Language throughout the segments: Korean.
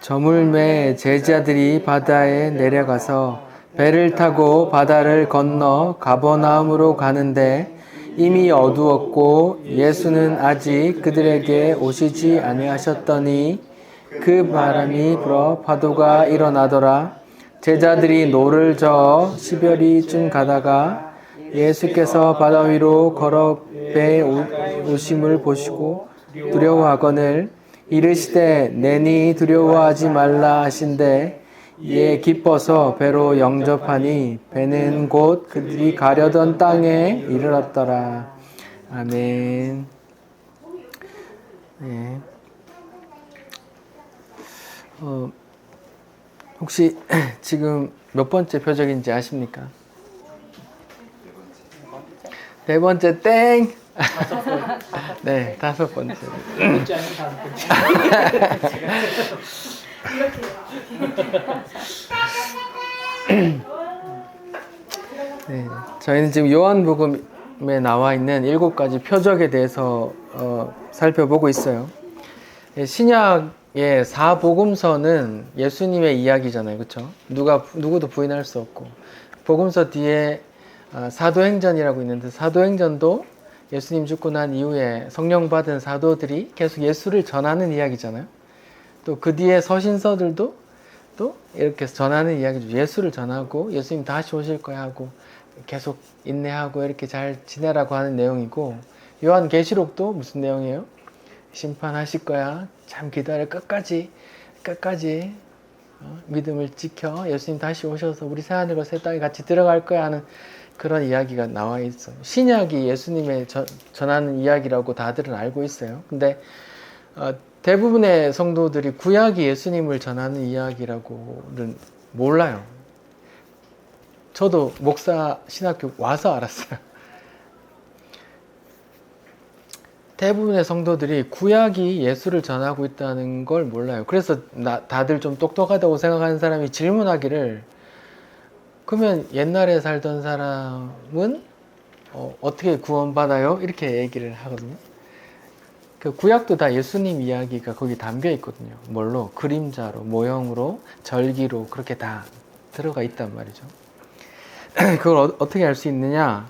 저물매 제자들이 바다에 내려가서 배를 타고 바다를 건너 가버나움으로 가는데 이미 어두웠고 예수는 아직 그들에게 오시지 아니하셨더니 그 바람이 불어 파도가 일어나더라. 제자들이 노를 저어 10여리쯤 가다가 예수께서 바다 위로 걸어 배에 오심을 보시고 두려워하거늘 이르시되 내니 두려워하지 말라 하신대 이에 기뻐서 배로 영접하니 배는 곧 그들이 가려던 땅에 이르렀더라. 아멘. 네. 혹시 지금 몇 번째 표적인지 아십니까? 네 번째 땡! 네, 5번째. 네, 저희는 지금 요한복음에 나와 있는 7가지 표적에 대해서 살펴보고 있어요. 신약의 4복음서는 예수님의 이야기잖아요, 그렇죠? 누구도 부인할 수 없고, 복음서 뒤에 사도행전이라고 있는데 사도행전도 예수님 죽고 난 이후에 성령 받은 사도들이 계속 예수를 전하는 이야기잖아요. 또 그 뒤에 서신서들도 또 이렇게 전하는 이야기죠. 예수를 전하고 예수님 다시 오실 거야 하고 계속 인내하고 이렇게 잘 지내라고 하는 내용이고, 요한계시록도 무슨 내용이에요? 심판하실 거야. 참 기다려. 끝까지 믿음을 지켜. 예수님 다시 오셔서 우리 새하늘과 새 땅에 같이 들어갈 거야 하는 그런 이야기가 나와 있어요. 신약이 예수님의 전하는 이야기라고 다들은 알고 있어요. 근데 대부분의 성도들이 구약이 예수님을 전하는 이야기라고는 몰라요. 저도 목사 신학교 와서 알았어요. 대부분의 성도들이 구약이 예수를 전하고 있다는 걸 몰라요. 그래서 다들 좀 똑똑하다고 생각하는 사람이 질문하기를, 그러면 옛날에 살던 사람은 어떻게 구원받아요? 이렇게 얘기를 하거든요. 그 구약도 다 예수님 이야기가 거기 담겨 있거든요. 뭘로? 그림자로, 모형으로, 절기로 그렇게 다 들어가 있단 말이죠. 그걸 어떻게 알 수 있느냐?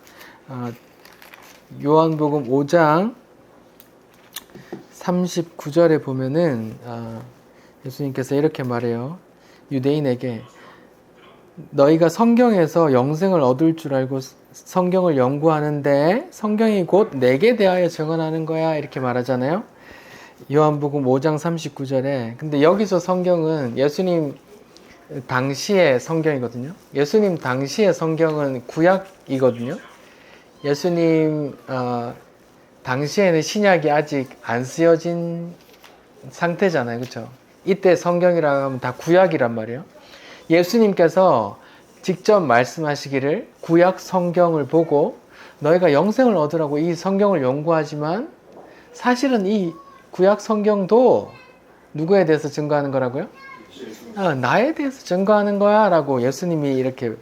요한복음 5장 39절에 보면은 예수님께서 이렇게 말해요. 유대인에게 너희가 성경에서 영생을 얻을 줄 알고 성경을 연구하는데 성경이 곧 내게 대하여 증언하는 거야 이렇게 말하잖아요. 요한복음 5장 39절에. 근데 여기서 성경은 예수님 당시의 성경이거든요. 예수님 당시의 성경은 구약이거든요. 예수님 당시에는 신약이 아직 안 쓰여진 상태잖아요. 그렇죠? 이때 성경이라고 하면 다 구약이란 말이에요. 예수님께서 직접 말씀하시기를 구약 성경을 보고 너희가 영생을 얻으라고 이 성경을 연구하지만 사실은 이 구약 성경도 누구에 대해서 증거하는 거라고요? 나에 대해서 증거하는 거야 라고 예수님이 이렇게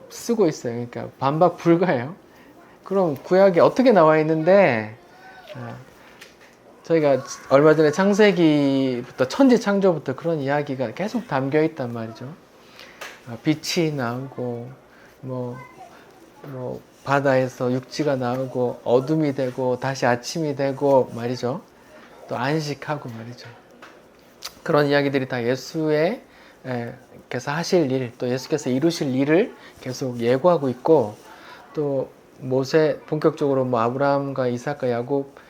쓰고 있어요. 그러니까 반박 불가해요. 그럼 구약이 어떻게 나와 있는데 저희가 얼마 전에 창세기부터 천지 창조부터 그런 이야기가 계속 담겨 있단 말이죠. 빛이 나오고 뭐 바다에서 육지가 나오고 어둠이 되고 다시 아침이 되고 말이죠. 또 안식하고 말이죠. 그런 이야기들이 다 예수의 께서 하실 일, 또 예수께서 이루실 일을 계속 예고하고 있고, 또 모세 본격적으로 뭐 아브라함과 이삭과 야곱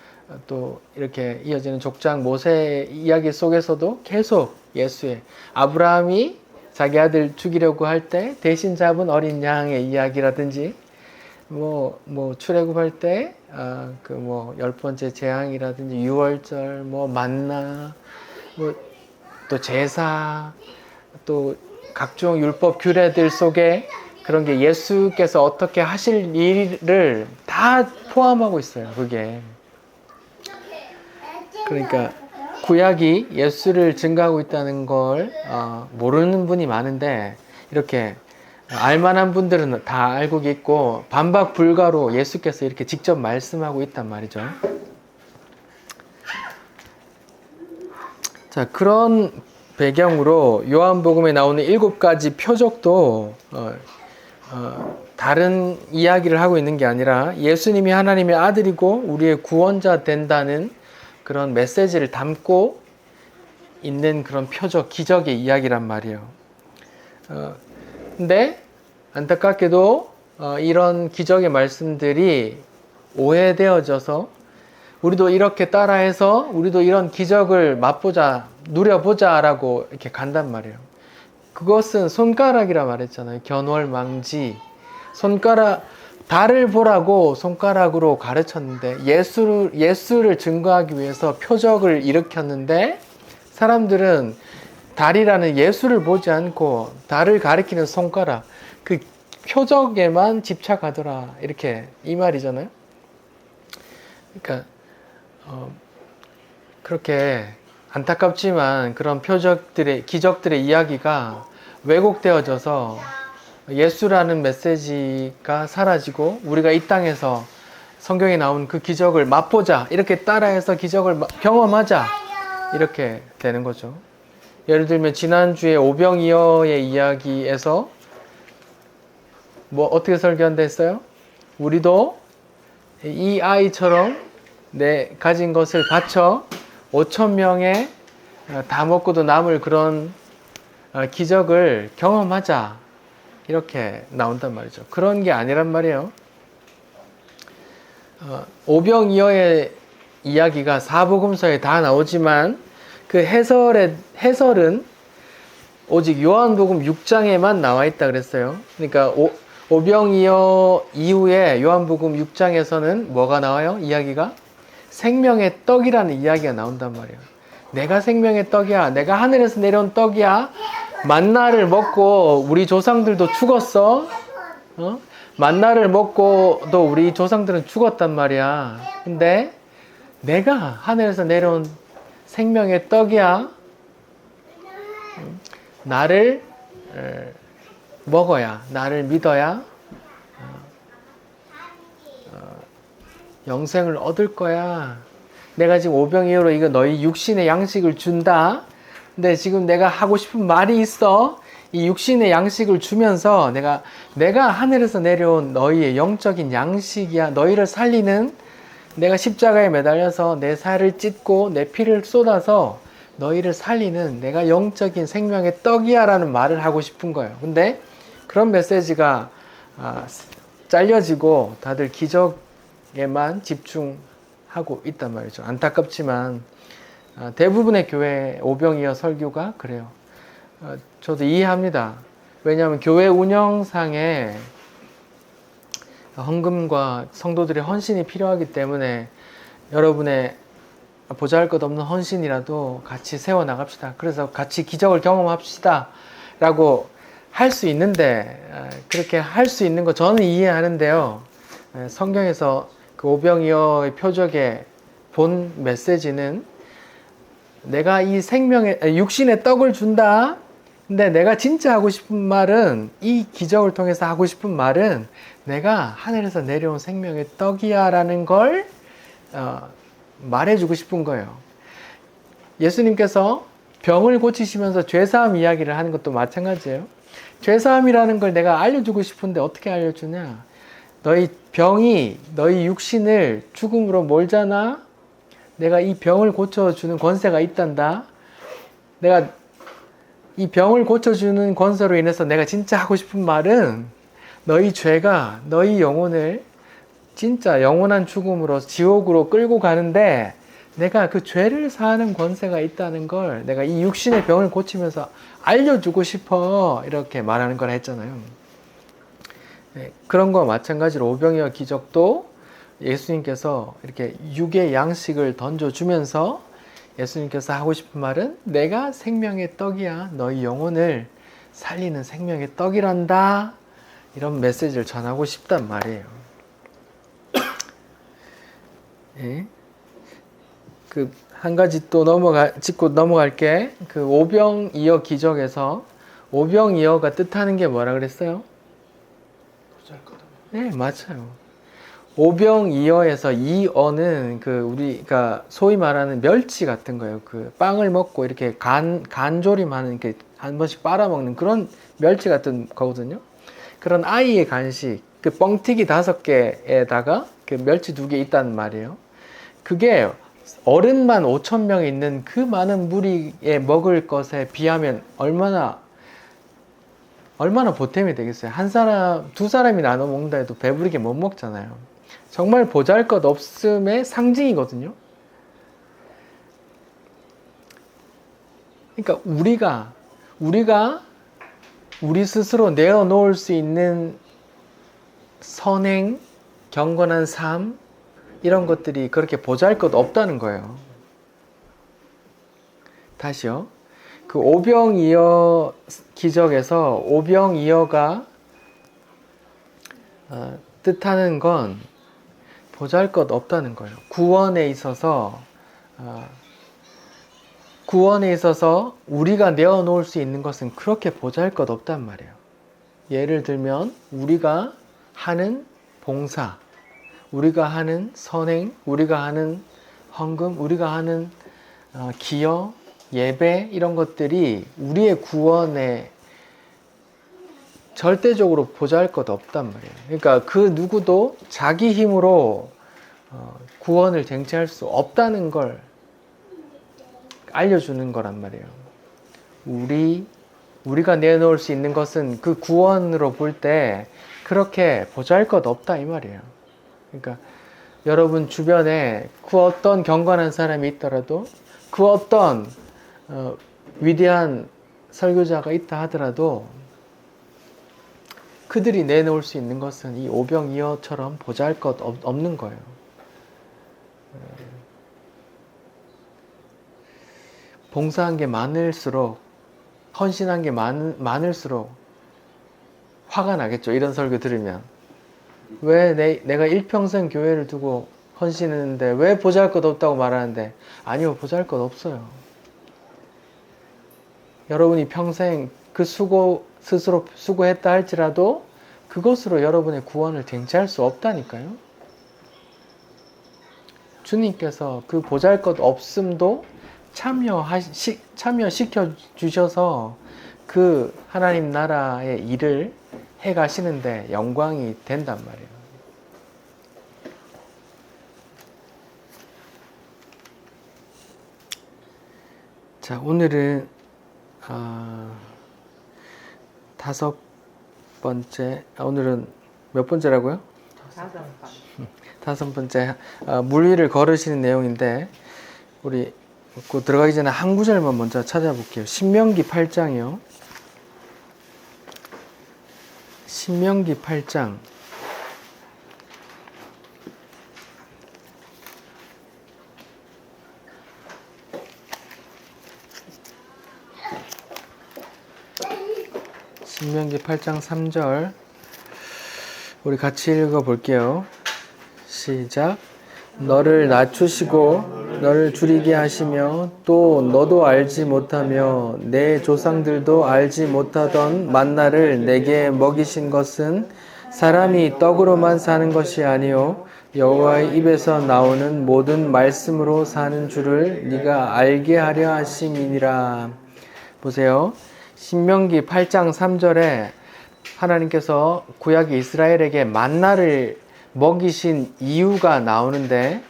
또 이렇게 이어지는 족장 모세 이야기 속에서도 계속 예수의, 아브라함이 자기 아들 죽이려고 할 때 대신 잡은 어린 양의 이야기라든지 뭐 출애굽할 때 그 뭐 10번째 재앙이라든지 유월절 뭐 만나 또 제사 또 각종 율법 규례들 속에 그런 게 예수께서 어떻게 하실 일을 다 포함하고 있어요. 그게 그러니까 구약이 예수를 증거하고 있다는 걸 모르는 분이 많은데 이렇게 알만한 분들은 다 알고 있고 반박 불가로 예수께서 이렇게 직접 말씀하고 있단 말이죠. 자, 그런 배경으로 요한복음에 나오는 7가지 표적도 다른 이야기를 하고 있는 게 아니라 예수님이 하나님의 아들이고 우리의 구원자 된다는 그런 메시지를 담고 있는 그런 표적, 기적의 이야기란 말이에요. 근데 안타깝게도 이런 기적의 말씀들이 오해되어져서 우리도 이렇게 따라해서 우리도 이런 기적을 맛보자, 누려보자 라고 이렇게 간단 말이에요. 그것은 손가락이라 말했잖아요. 견월망지. 손가락, 달을 보라고 손가락으로 가르쳤는데 예수를 증거하기 위해서 표적을 일으켰는데 사람들은 달이라는 예수를 보지 않고 달을 가리키는 손가락, 그 표적에만 집착하더라. 이렇게 이 말이잖아요. 그러니까 그렇게 안타깝지만 그런 표적들의 기적들의 이야기가 왜곡되어져서 예수라는 메시지가 사라지고 우리가 이 땅에서 성경에 나온 그 기적을 맛보자, 이렇게 따라해서 기적을 경험하자, 이렇게 되는 거죠. 예를 들면 지난주에 오병이어의 이야기에서 뭐 어떻게 설교한다 했어요? 우리도 이 아이처럼 내 가진 것을 바쳐 5,000명에 다 먹고도 남을 그런 기적을 경험하자, 이렇게 나온단 말이죠. 그런 게 아니란 말이에요. 오병이어의 이야기가 사복음서에 다 나오지만 그 해설은 오직 요한복음 6장에만 나와 있다 그랬어요. 그러니까 오병이어 이후에 요한복음 6장에서는 뭐가 나와요? 이야기가 생명의 떡이라는 이야기가 나온단 말이에요. 내가 생명의 떡이야. 내가 하늘에서 내려온 떡이야. 만나를 먹고 우리 조상들도 죽었어. 만나를 먹고도 우리 조상들은 죽었단 말이야. 근데 내가 하늘에서 내려온 생명의 떡이야. 나를 먹어야, 나를 믿어야 영생을 얻을 거야. 내가 지금 오병이어로 이거 너희 육신의 양식을 준다. 근데 지금 내가 하고 싶은 말이 있어. 이 육신의 양식을 주면서 내가 하늘에서 내려온 너희의 영적인 양식이야. 너희를 살리는, 내가 십자가에 매달려서 내 살을 찢고 내 피를 쏟아서 너희를 살리는 내가 영적인 생명의 떡이야 라는 말을 하고 싶은 거예요. 근데 그런 메시지가 잘려지고 다들 기적에만 집중하고 있단 말이죠. 안타깝지만 대부분의 교회 오병이어 설교가 그래요. 저도 이해합니다. 왜냐하면 교회 운영상에 헌금과 성도들의 헌신이 필요하기 때문에 여러분의 보잘것없는 헌신이라도 같이 세워나갑시다. 그래서 같이 기적을 경험합시다 라고 할 수 있는데, 그렇게 할 수 있는 거 저는 이해하는데요. 성경에서 그 오병이어의 표적의 본 메시지는 내가 이 육신의 떡을 준다. 근데 내가 진짜 하고 싶은 말은, 이 기적을 통해서 하고 싶은 말은 내가 하늘에서 내려온 생명의 떡이야 라는 걸 말해주고 싶은 거예요. 예수님께서 병을 고치시면서 죄사함 이야기를 하는 것도 마찬가지예요. 죄사함이라는 걸 내가 알려주고 싶은데 어떻게 알려주냐? 너희 병이 너희 육신을 죽음으로 몰잖아? 내가 이 병을 고쳐주는 권세가 있단다. 내가 이 병을 고쳐주는 권세로 인해서 내가 진짜 하고 싶은 말은 너희 죄가 너희 영혼을 진짜 영원한 죽음으로 지옥으로 끌고 가는데 내가 그 죄를 사하는 권세가 있다는 걸 내가 이 육신의 병을 고치면서 알려주고 싶어, 이렇게 말하는 걸 했잖아요. 그런 거와 마찬가지로 오병이어 기적도 예수님께서 이렇게 육의 양식을 던져주면서 예수님께서 하고 싶은 말은 내가 생명의 떡이야. 너희 영혼을 살리는 생명의 떡이란다. 이런 메시지를 전하고 싶단 말이에요. 예. 그 한 가지 또 짚고 넘어갈게. 그 오병이어 기적에서 오병이어가 뜻하는 게 뭐라 그랬어요? 네, 맞아요. 오병이어에서 이어는 그 우리가 소위 말하는 멸치 같은 거예요. 그 빵을 먹고 이렇게 간조림하는 이렇게 한 번씩 빨아먹는 그런 멸치 같은 거거든요. 그런 아이의 간식, 그 뻥튀기 5개에다가 그 멸치 2개 있단 말이에요. 그게 어른만 5천 명 있는 그 많은 무리에 먹을 것에 비하면 얼마나 보탬이 되겠어요. 한 사람, 2사람이 나눠 먹는다 해도 배부르게 못 먹잖아요. 정말 보잘것없음의 상징이거든요. 그러니까 우리가 우리 스스로 내어놓을 수 있는 선행, 경건한 삶 이런 것들이 그렇게 보잘것없다는 거예요. 다시요. 그 오병이어 기적에서 오병이어가 뜻하는 건 보잘것없다는 거예요. 구원에 있어서 우리가 내어놓을 수 있는 것은 그렇게 보잘것없단 말이에요. 예를 들면 우리가 하는 봉사, 우리가 하는 선행, 우리가 하는 헌금, 우리가 하는 기여, 예배 이런 것들이 우리의 구원에 절대적으로 보잘것없단 말이에요. 그러니까 그 누구도 자기 힘으로 구원을 쟁취할 수 없다는 걸 알려주는 거란 말이에요. 우리가 내놓을 수 있는 것은 그 구원으로 볼 때 그렇게 보잘것없다 이 말이에요. 그러니까 여러분 주변에 그 어떤 경건한 사람이 있더라도 그 어떤 위대한 설교자가 있다 하더라도 그들이 내놓을 수 있는 것은 이 오병이어처럼 보잘것없는 거예요. 봉사한 게 많을수록 헌신한 게 많을수록 화가 나겠죠. 이런 설교 들으면 왜 내가 일평생 교회를 두고 헌신했는데 왜 보잘것없다고 말하는데 아니요, 보잘것없어요. 여러분이 평생 그 스스로 수고했다 할지라도 그것으로 여러분의 구원을 쟁취할 수 없다니까요. 주님께서 그 보잘것없음도 참여시켜 주셔서 그 하나님 나라의 일을 해 가시는데 영광이 된단 말이에요. 자, 오늘은 5번째, 오늘은 몇 번째라고요? 5번째, 물 위를 걸으시는 내용인데 우리 들어가기 전에 한 구절만 먼저 찾아볼게요. 신명기 8장이요. 신명기 8장. 신명기 8장 3절. 우리 같이 읽어볼게요. 시작. 너를 낮추시고 너를 줄이게 하시며 또 너도 알지 못하며 내 조상들도 알지 못하던 만나를 내게 먹이신 것은 사람이 떡으로만 사는 것이 아니요 여호와의 입에서 나오는 모든 말씀으로 사는 줄을 네가 알게 하려 하심이니라. 보세요. 신명기 8장 3절에 하나님께서 구약 이스라엘에게 만나를 먹이신 이유가 나오는데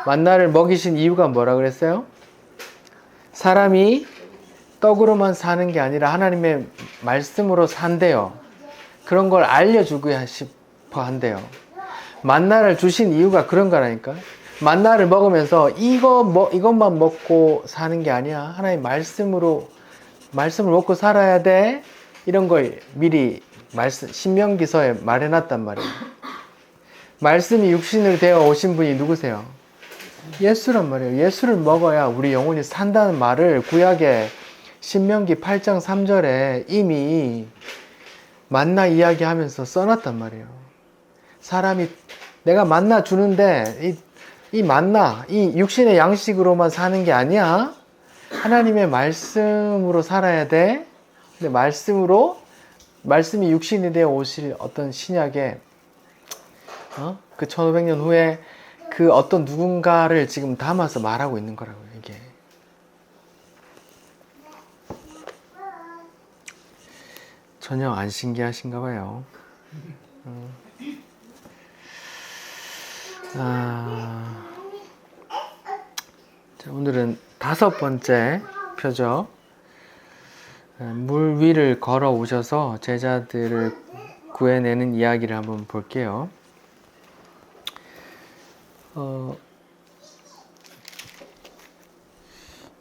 만나를 먹이신 이유가 뭐라 그랬어요? 사람이 떡으로만 사는 게 아니라 하나님의 말씀으로 산대요. 그런 걸 알려주고 싶어 한대요. 만나를 주신 이유가 그런 거라니까. 만나를 먹으면서 이것만 먹고 사는 게 아니야. 하나님의 말씀을 먹고 살아야 돼. 이런 걸 미리 신명기서에 말해놨단 말이에요. 말씀이 육신을 되어 오신 분이 누구세요? 예수란 말이에요. 예수를 먹어야 우리 영혼이 산다는 말을 구약의 신명기 8장 3절에 이미 만나 이야기하면서 써놨단 말이에요. 사람이 내가 만나 주는데 이 만나, 이 육신의 양식으로만 사는 게 아니야. 하나님의 말씀으로 살아야 돼. 근데 말씀이 육신이 되어 오실 어떤 신약의 그 1500년 후에 그 어떤 누군가를 지금 담아서 말하고 있는 거라고요, 이게. 전혀 안 신기하신가 봐요. 자, 오늘은 5번째 표죠. 물 위를 걸어 오셔서 제자들을 구해내는 이야기를 한번 볼게요.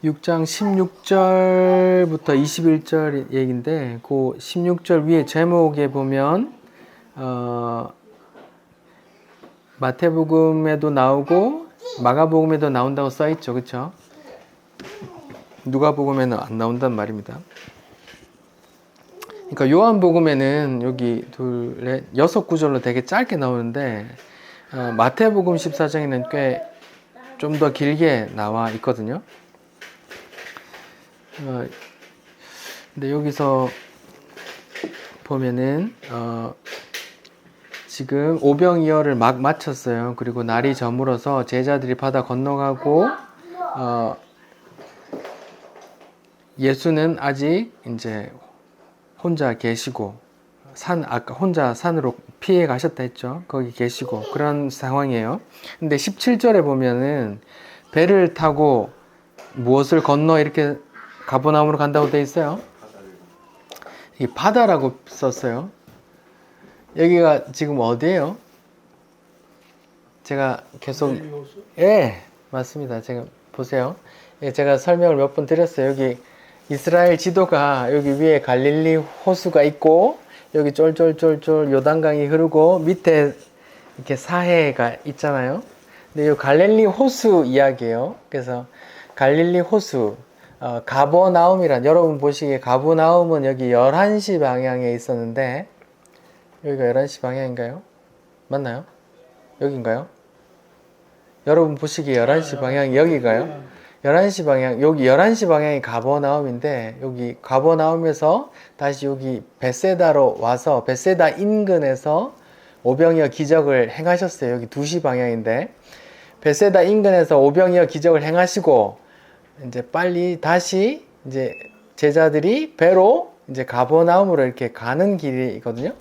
6장 16절부터 21절 얘기인데 그 16절 위에 제목에 보면 마태복음에도 나오고 마가복음에도 나온다고 써있죠. 그렇죠? 누가복음에는 안 나온단 말입니다. 그러니까 요한복음에는 여기 6구절로 되게 짧게 나오는데 마태복음 14장에는 꽤 좀 더 길게 나와 있거든요. 근데 여기서 보면은 지금 오병이어를 막 마쳤어요. 그리고 날이 저물어서 제자들이 바다 건너가고 예수는 아직 이제 혼자 계시고 아까 혼자 산으로 피해 가셨다 했죠. 거기 계시고 그런 상황이에요. 근데 17절에 보면은 배를 타고 무엇을 건너 이렇게 가버나움으로 간다고 돼 있어요. 이 바다라고 썼어요. 여기가 지금 어디예요? 제가 계속 맞습니다. 제가 보세요. 제가 설명을 몇 번 드렸어요. 여기 이스라엘 지도가 여기 위에 갈릴리 호수가 있고 여기 쫄쫄쫄쫄 요단강이 흐르고 밑에 이렇게 사해가 있잖아요. 근데 이 갈릴리 호수 이야기예요. 그래서 갈릴리 호수 가버나움이란 여러분 보시기에 가버나움은 여기 11시 방향에 있었는데 여기가 11시 방향인가요? 맞나요? 여긴가요? 여러분 보시기에 11시 방향이 여기가요? 11시 방향, 여기 11시 방향이 가버나움인데 여기 가버나움에서 다시 여기 벳세다로 와서 벳세다 인근에서 오병이어 기적을 행하셨어요. 여기 2시 방향인데 벳세다 인근에서 오병이어 기적을 행하시고 이제 빨리 다시 이제 제자들이 배로 이제 가버나움으로 이렇게 가는 길이거든요.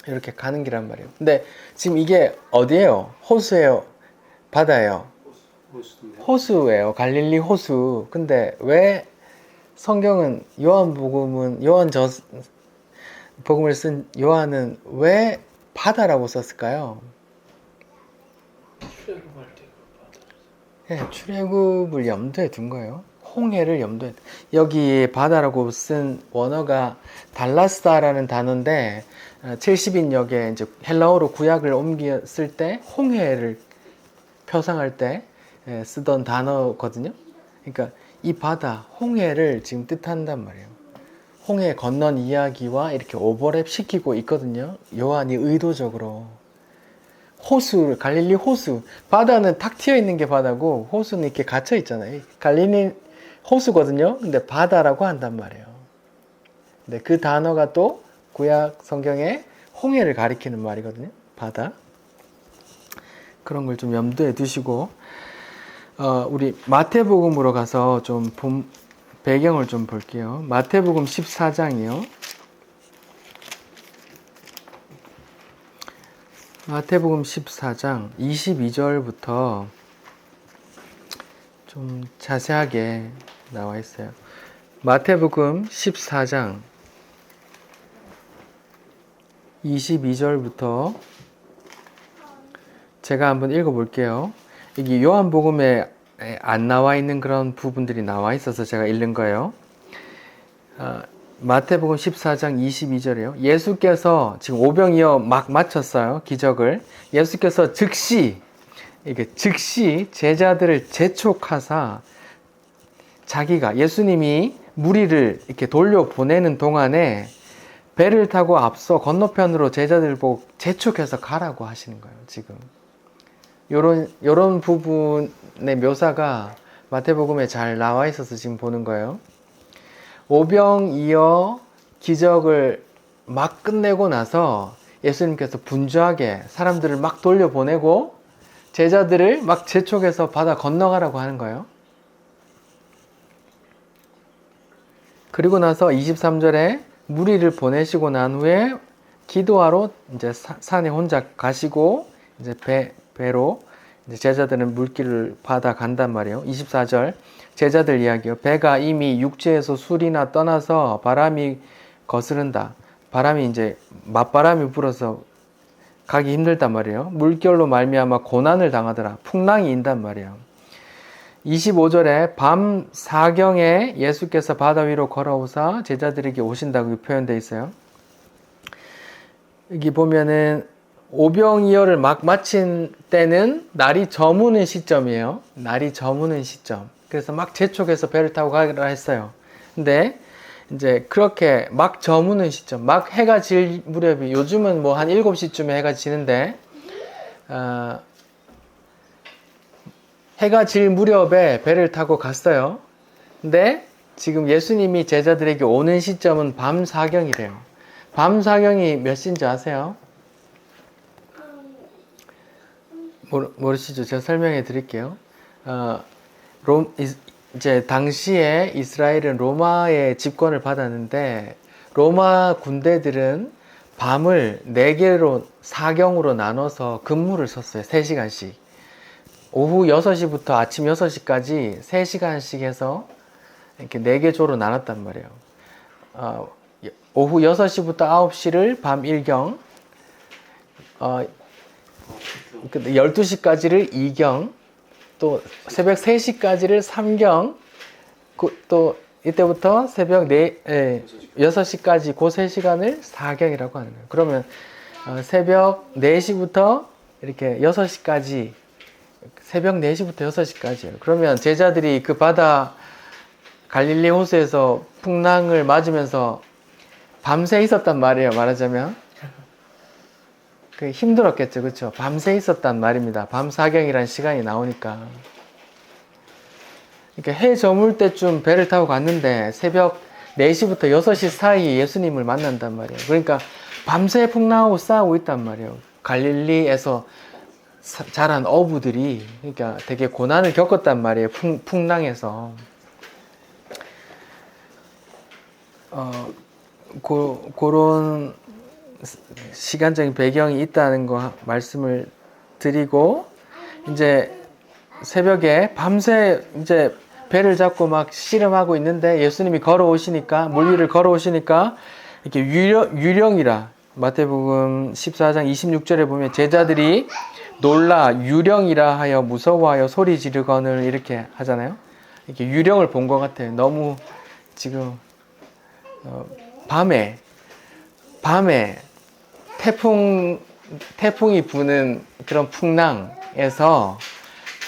이렇게 가는 길란 말이에요. 근데 지금 이게 어디예요? 호수예요? 바다예요? 호수예요. 갈릴리 호수. 근데 왜 성경은 요한복음은 복음을 쓴 요한은 왜 바다라고 썼을까요? 출애굽을 염두에 둔 거예요. 홍해를 염두에 여기 바다라고 쓴 원어가 달라스다라는 단어인데 70인역에 이제 헬라어로 구약을 옮겼을 때 홍해를 표상할 때 쓰던 단어거든요. 그러니까 이 바다, 홍해를 지금 뜻한단 말이에요. 홍해 건넌 이야기와 이렇게 오버랩 시키고 있거든요. 요한이 의도적으로. 호수, 갈릴리 호수. 바다는 탁 튀어 있는 게 바다고 호수는 이렇게 갇혀 있잖아요. 갈릴리 호수거든요. 근데 바다라고 한단 말이에요. 근데 그 단어가 또 구약 성경에 홍해를 가리키는 말이거든요. 바다. 그런 걸 좀 염두에 두시고 우리 마태복음으로 가서 좀 배경을 좀 볼게요. 마태복음 14장이요. 마태복음 14장 22절부터 좀 자세하게 나와 있어요. 마태복음 14장 22절부터 제가 한번 읽어볼게요. 여기 요한복음에 안 나와 있는 그런 부분들이 나와 있어서 제가 읽는 거예요. 마태복음 14장 22절이에요. 예수께서 지금 오병이어 막 마쳤어요. 기적을. 예수께서 즉시 제자들을 재촉하사 자기가 예수님이 무리를 이렇게 돌려보내는 동안에 배를 타고 앞서 건너편으로 제자들 보고 재촉해서 가라고 하시는 거예요. 지금. 요런 부분의 묘사가 마태복음에 잘 나와 있어서 지금 보는 거예요. 오병이어 기적을 막 끝내고 나서 예수님께서 분주하게 사람들을 막 돌려보내고 제자들을 막 재촉해서 바다 건너가라고 하는 거예요. 그리고 나서 23절에 무리를 보내시고 난 후에 기도하러 이제 산에 혼자 가시고 이제 배로 이제 제자들은 물길을 받아 간단 말이에요. 24절 제자들 이야기요. 배가 이미 육지에서 술이나 떠나서 바람이 거스른다. 바람이 이제 맞바람이 불어서 가기 힘들단 말이에요. 물결로 말미암아 고난을 당하더라. 풍랑이 인단 말이에요. 25절에 밤 사경에 예수께서 바다 위로 걸어오사 제자들에게 오신다고 표현되어 있어요. 여기 보면은 오병이어를 막 마친 때는 날이 저무는 시점이에요. 날이 저무는 시점. 그래서 막 재촉해서 배를 타고 가기로 했어요. 근데 이제 그렇게 막 저무는 시점, 막 해가 질 무렵이, 요즘은 뭐 한 7시쯤에 해가 지는데 해가 질 무렵에 배를 타고 갔어요. 근데 지금 예수님이 제자들에게 오는 시점은 밤 사경이래요. 밤 사경이 몇 시인지 아세요? 모르시죠? 제가 설명해 드릴게요. 이제 당시에 이스라엘은 로마의 집권을 받았는데 로마 군대들은 밤을 4개로 사경으로 나눠서 근무를 썼어요. 3시간씩. 오후 6시부터 아침 6시까지 3시간씩 해서 이렇게 4개 조로 나눴단 말이에요. 오후 6시부터 9시를 밤 1경, 12시까지를 2경, 또 새벽 3시까지를 3경, 또 이때부터 새벽 6시까지 그 3시간을 4경이라고 하는 거예요. 그러면 새벽 4시부터 이렇게 6시까지, 새벽 4시부터 6시까지예요. 그러면 제자들이 그 바다 갈릴리 호수에서 풍랑을 맞으면서 밤새 있었단 말이에요. 말하자면 힘들었겠죠. 그렇죠? 밤새 있었단 말입니다. 밤 사경이라는 시간이 나오니까. 그러니까 해 저물 때쯤 배를 타고 갔는데 새벽 4시부터 6시 사이에 예수님을 만난단 말이에요. 그러니까 밤새 풍랑하고 싸우고 있단 말이에요. 갈릴리에서 자란 어부들이 그러니까 되게 고난을 겪었단 말이에요. 풍랑에서. 그런 시간적인 배경이 있다는 거 말씀을 드리고, 이제 새벽에 밤새 이제 배를 잡고 막 씨름하고 있는데 예수님이 걸어오시니까, 물 위를 걸어오시니까 이렇게 유령이라, 마태복음 14장 26절에 보면 제자들이 놀라 유령이라 하여 무서워하여 소리 지르거늘 이렇게 하잖아요. 이렇게 유령을 본 것 같아요. 너무 지금 밤에 태풍이 부는 그런 풍랑에서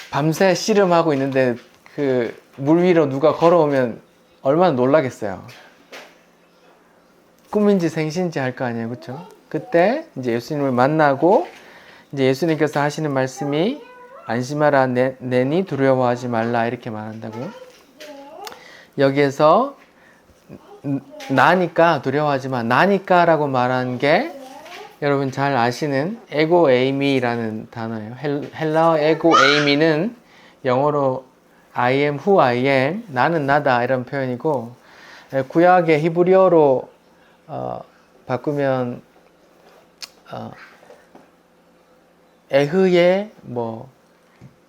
밤새 씨름하고 있는데 그 물 위로 누가 걸어오면 얼마나 놀라겠어요. 꿈인지 생신지 할 거 아니에요. 그렇죠? 그때 이제 예수님을 만나고 이제 예수님께서 하시는 말씀이 안심하라 내니 두려워하지 말라 이렇게 말한다고요. 여기에서 나니까 두려워하지 마. 나니까라고 말한 게 여러분 잘 아시는 에고 에이미라는 단어예요. 헬라어 에고 에이미는 영어로 I am who I am, 나는 나다 이런 표현이고, 구약의 히브리어로 바꾸면 에흐의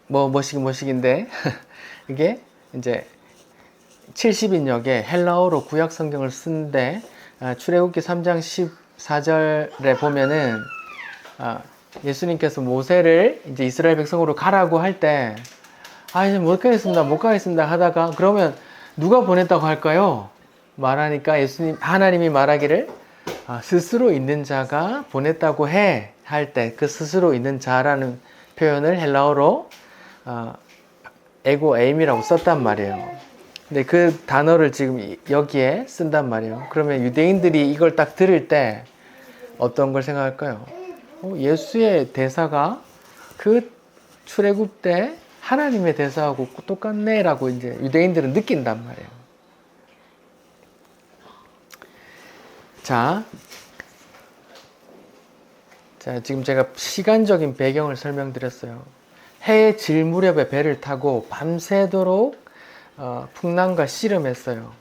뭐식인데 이게 이제 70인역에 헬라어로 구약 성경을 쓴데 출애굽기 3장 14절에 보면은 예수님께서 모세를 이제 이스라엘 백성으로 가라고 할 때 이제 못 가겠습니다 하다가 그러면 누가 보냈다고 할까요? 말하니까 하나님이 말하기를 스스로 있는 자가 보냈다고 해 할 때 그 스스로 있는 자라는 표현을 헬라어로 에고 에임이라고 썼단 말이에요. 근데 그 단어를 지금 여기에 쓴단 말이에요. 그러면 유대인들이 이걸 딱 들을 때 어떤 걸 생각할까요? 예수의 대사가 그 출애굽 때 하나님의 대사하고 똑같네 라고 이제 유대인들은 느낀단 말이에요. 자, 자, 지금 제가 시간적인 배경을 설명드렸어요. 해에 질 무렵에 배를 타고 밤새도록 풍랑과 씨름했어요.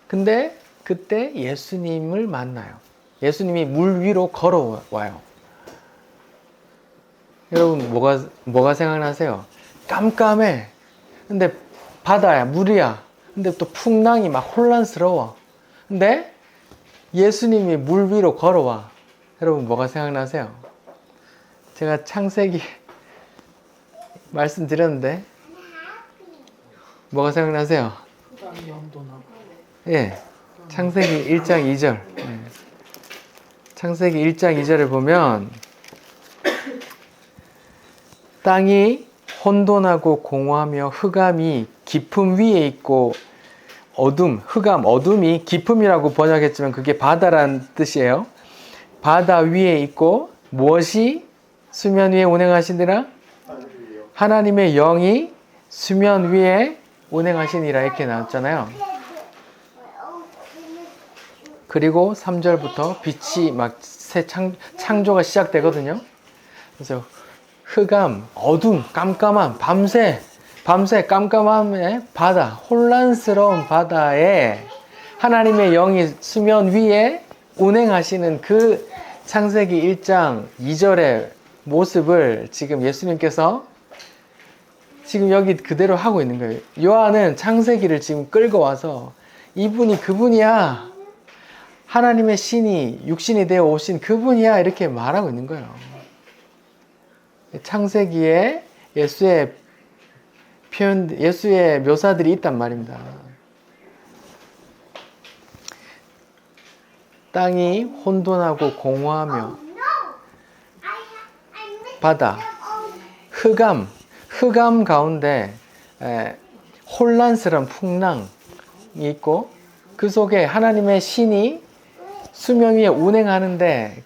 근데 그때 예수님을 만나요. 예수님이 물 위로 걸어와요. 여러분 뭐가 생각나세요? 깜깜해. 근데 바다야, 물이야. 근데 또 풍랑이 막 혼란스러워. 근데 예수님이 물 위로 걸어와. 여러분 뭐가 생각나세요? 제가 창세기 말씀드렸는데 뭐가 생각나세요? 예, 창세기 1장 2절. 예. 창세기 1장 2절에 보면 땅이 혼돈하고 공허하며 흑암이 깊음 위에 있고 어둠이 깊음이라고 번역했지만 그게 바다란 뜻이에요. 바다 위에 있고 무엇이 수면 위에 운행하시니라? 하나님의 영이 수면 위에 운행하시니라 이렇게 나왔잖아요. 그리고 3절부터 빛이 막 새 창조가 시작되거든요. 그래서 흑암, 어둠, 깜깜함, 밤새 깜깜함의 바다, 혼란스러운 바다에 하나님의 영이 수면 위에 운행하시는 그 창세기 1장 2절의 모습을 지금 예수님께서 지금 여기 그대로 하고 있는 거예요. 요한은 창세기를 지금 끌고 와서 이분이 그분이야. 하나님의 신이 육신이 되어 오신 그분이야. 이렇게 말하고 있는 거예요. 창세기에 예수의 묘사들이 있단 말입니다. 땅이 혼돈하고 공허하며 바다, 흑암 가운데 혼란스러운 풍랑이 있고 그 속에 하나님의 신이 수면 위에 운행하는데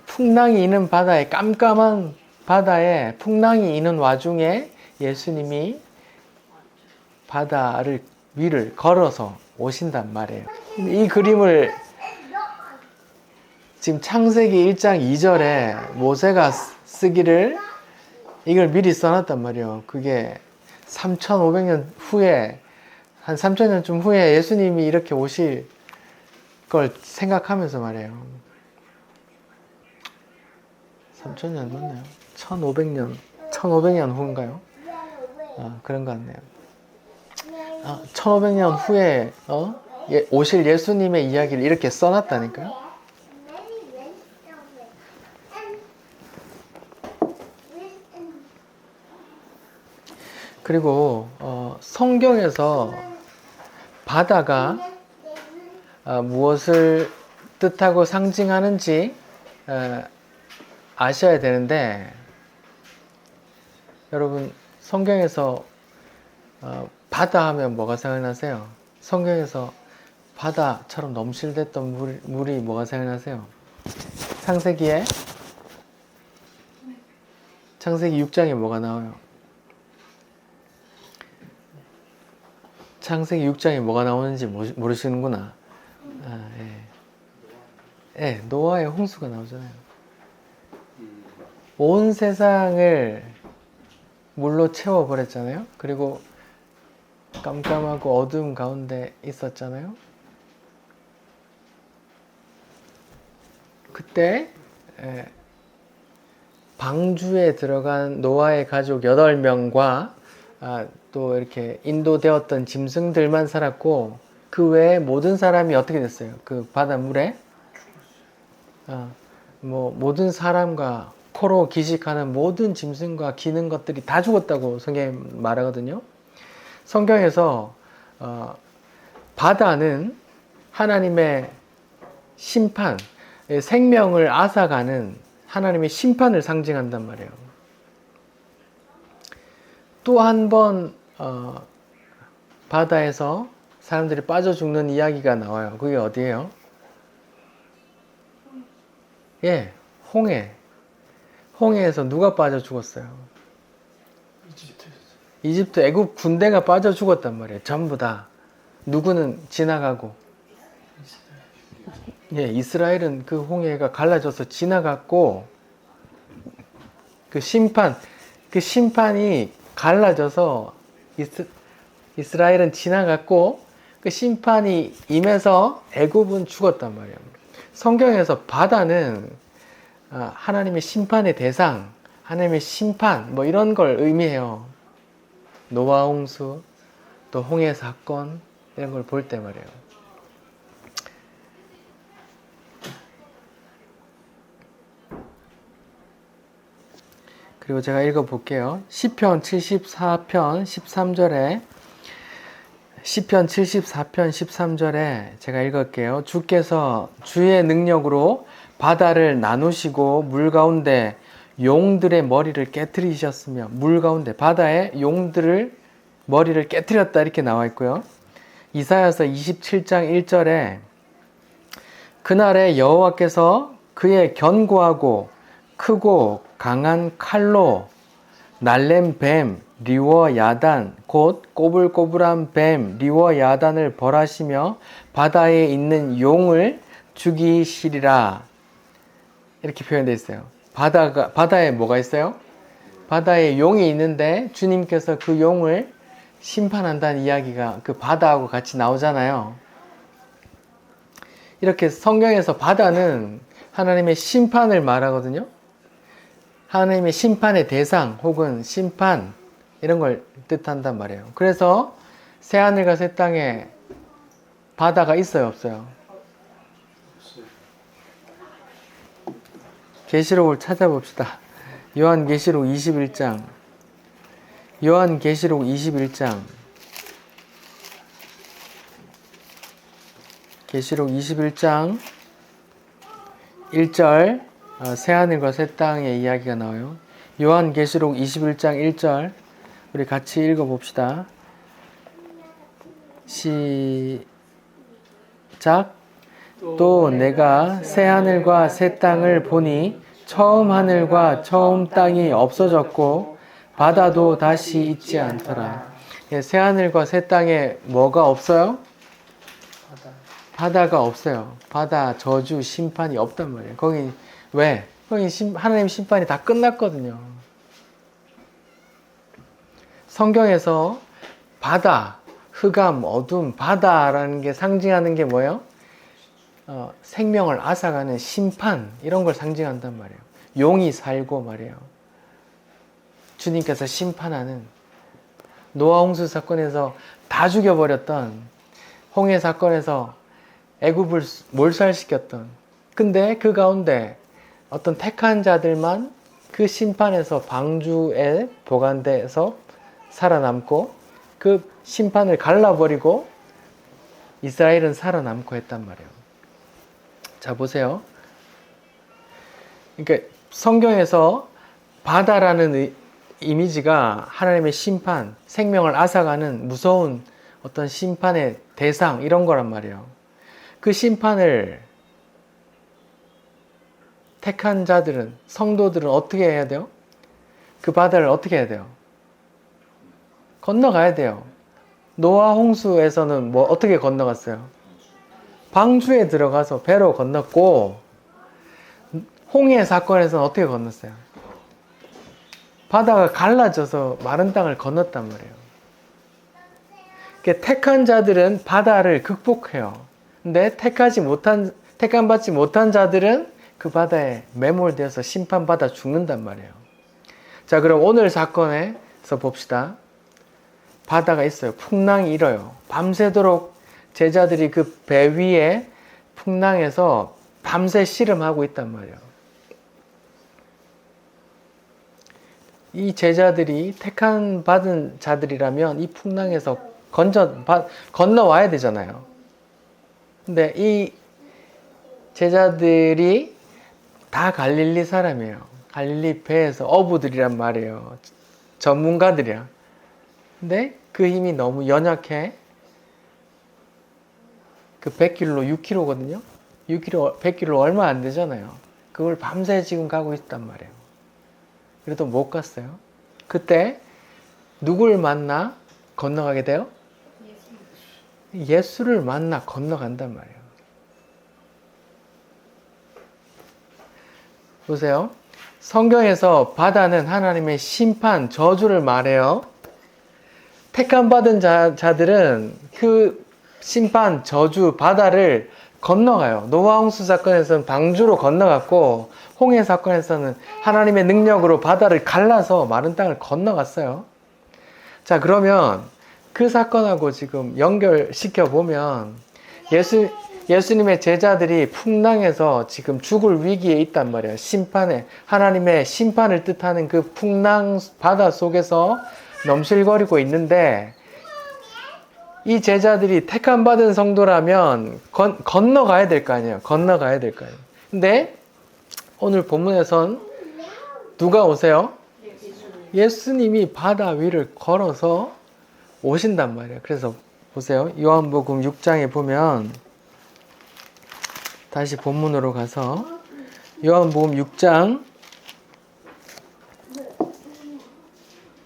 풍랑이 있는 바다에 깜깜한 바다에 풍랑이 있는 와중에 예수님이 바다를 위를 걸어서 오신단 말이에요. 이 그림을 지금 창세기 1장 2절에 모세가 쓰기를 이걸 미리 써놨단 말이에요. 그게 3,500년 후에 한 3,000년쯤 후에 예수님이 이렇게 오실 걸 생각하면서 말이에요. 3,000년 맞나요? 1,500년 후인가요? 그런 것 같네요. 1,500년 후에 오실 예수님의 이야기를 이렇게 써놨다니까요. 그리고 성경에서 바다가 무엇을 뜻하고 상징하는지 아셔야 되는데 여러분 성경에서 바다 하면 뭐가 생각나세요? 성경에서 바다처럼 넘실댔던 물이 뭐가 생각나세요? 창세기 6장에 뭐가 나와요? 창세기 6장에 뭐가 나오는지 모르시는구나. 예, 노아의 홍수가 나오잖아요. 온 세상을 물로 채워버렸잖아요. 그리고 깜깜하고 어두운 가운데 있었잖아요. 그때 방주에 들어간 노아의 가족 8명과 또 이렇게 인도되었던 짐승들만 살았고 그 외에 모든 사람이 어떻게 됐어요? 그 바닷물에 모든 사람과 코로 기식하는 모든 짐승과 기는 것들이 다 죽었다고 성경이 말하거든요. 성경에서 바다는 하나님의 심판, 생명을 앗아가는 하나님의 심판을 상징한단 말이에요. 또 한 번 바다에서 사람들이 빠져 죽는 이야기가 나와요. 그게 어디예요? 예, 홍해에서 누가 빠져 죽었어요? 이집트 애굽 군대가 빠져 죽었단 말이에요. 전부 다. 누구는 지나가고. 예, 이스라엘은 그 홍해가 갈라져서 지나갔고 그 심판이 갈라져서 이스라엘은 지나갔고 그 심판이 임해서 애굽은 죽었단 말이에요. 성경에서 바다는 하나님의 심판의 대상, 하나님의 심판 뭐 이런 걸 의미해요. 노아 홍수, 또 홍해 사건 이런 걸 볼 때 말이에요. 그리고 제가 읽어볼게요. 시편 74편 13절에 시편 74편 13절에 제가 읽을게요. 주께서 주의 능력으로 바다를 나누시고 물 가운데 용들의 머리를 깨뜨리셨으며 물 가운데 바다에 용들을 머리를 깨뜨렸다 이렇게 나와 있고요. 이사야서 27장 1절에 그날에 여호와께서 그의 견고하고 크고 강한 칼로 날렘 뱀 리워 야단 곧 꼬불꼬불한 뱀 리워 야단을 벌하시며 바다에 있는 용을 죽이시리라 이렇게 표현되어 있어요. 바다에 뭐가 있어요? 바다에 용이 있는데 주님께서 그 용을 심판한다는 이야기가 그 바다하고 같이 나오잖아요. 이렇게 성경에서 바다는 하나님의 심판을 말하거든요. 하나님의 심판의 대상 혹은 심판 이런 걸 뜻한단 말이에요. 그래서 새하늘과 새 땅에 바다가 있어요, 없어요? 계시록을 찾아봅시다. 요한계시록 21장 요한계시록 21장 계시록 21장 1절 새하늘과 새 땅의 이야기가 나와요. 요한계시록 21장 1절 우리 같이 읽어봅시다. 시작. 또 내가 새하늘과 새 땅을 보니 처음 하늘과 처음 땅이 없어졌고 바다도 다시 있지 않더라. 예, 새하늘과 새 땅에 뭐가 없어요? 바다가 없어요. 바다 저주 심판이 없단 말이에요. 거기 왜? 거기 하나님 심판이 다 끝났거든요. 성경에서 바다, 흑암, 어둠, 바다라는 게 상징하는 게 뭐예요? 생명을 앗아가는 심판 이런 걸 상징한단 말이에요. 용이 살고 말이에요. 주님께서 심판하는 노아 홍수 사건에서 다 죽여버렸던 홍해 사건에서 애굽을 몰살시켰던 근데 그 가운데 어떤 택한 자들만 그 심판에서 방주에 보관돼서 살아남고 그 심판을 갈라버리고 이스라엘은 살아남고 했단 말이에요. 자 보세요. 그러니까 성경에서 바다라는 이미지가 하나님의 심판, 생명을 앗아가는 무서운 어떤 심판의 대상 이런 거란 말이에요. 그 심판을 택한 자들은 성도들은 어떻게 해야 돼요? 그 바다를 어떻게 해야 돼요? 건너가야 돼요. 노아 홍수에서는 뭐 어떻게 건너갔어요? 방주에 들어가서 배로 건넜고 홍해 사건에서는 어떻게 건넜어요? 바다가 갈라져서 마른 땅을 건넜단 말이에요. 택한 자들은 바다를 극복해요. 근데 택함받지 못한 자들은 그 바다에 매몰되어서 심판받아 죽는단 말이에요. 자, 그럼 오늘 사건에서 봅시다. 바다가 있어요. 풍랑이 일어요. 밤새도록 제자들이 그 배 위에 풍랑에서 밤새 씨름하고 있단 말이에요. 이 제자들이 택한 받은 자들이라면 이 풍랑에서 건너와야 되잖아요. 근데 이 제자들이 다 갈릴리 사람이에요. 갈릴리 배에서 어부들이란 말이에요. 전문가들이야. 근데 그 힘이 너무 연약해. 그 100km 6km거든요. 6km, 100km 얼마 안 되잖아요. 그걸 밤새 지금 가고 있단 말이에요. 그래도 못 갔어요. 그때 누굴 만나 건너가게 돼요? 예수를 만나 건너간단 말이에요. 보세요. 성경에서 바다는 하나님의 심판, 저주를 말해요. 택함 받은 자들은 그 심판, 저주, 바다를 건너가요. 노아 홍수 사건에서는 방주로 건너갔고, 홍해 사건에서는 하나님의 능력으로 바다를 갈라서 마른 땅을 건너갔어요. 자, 그러면 그 사건하고 지금 연결시켜 보면 예수님의 제자들이 풍랑에서 지금 죽을 위기에 있단 말이에요. 심판에, 하나님의 심판을 뜻하는 그 풍랑 바다 속에서 넘실거리고 있는데, 이 제자들이 택함 받은 성도라면 건너가야 될 거 아니에요. 건너가야 될 거 아니에요. 근데 오늘 본문에선 누가 오세요? 예수님이 바다 위를 걸어서 오신단 말이에요. 그래서 보세요. 요한복음 6장에 보면, 다시 본문으로 가서 요한복음 6장